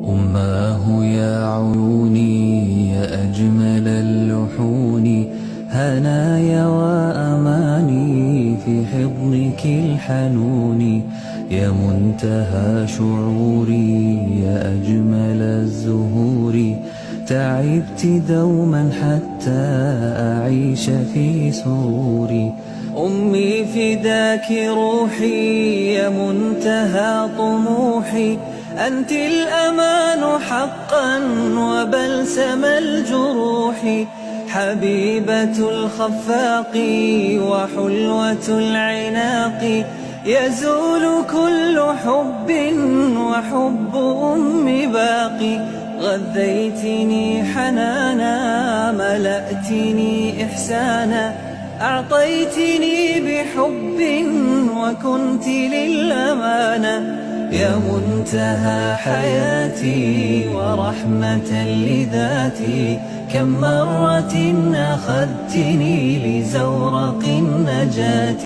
أماه يا عيوني يا أجمل اللحون، هنايا وأماني في حضنك الحنون، يا منتهى شعوري يا أجمل الزهور، تعبت دوما حتى أعيش في سروري. أمي فداك روحي يا منتهى طموحي، أنت الأمان حقا وبلسم الجروح، حبيبة الخفاق وحلوة العناق، يزول كل حب وحب أمي باقي. غذيتني حنانا ملأتني إحسانا، أعطيتني بحب وكنت للأمانة، يا منتهى حياتي ورحمة لذاتي. كم مرة أخذتني لزورق النجاة.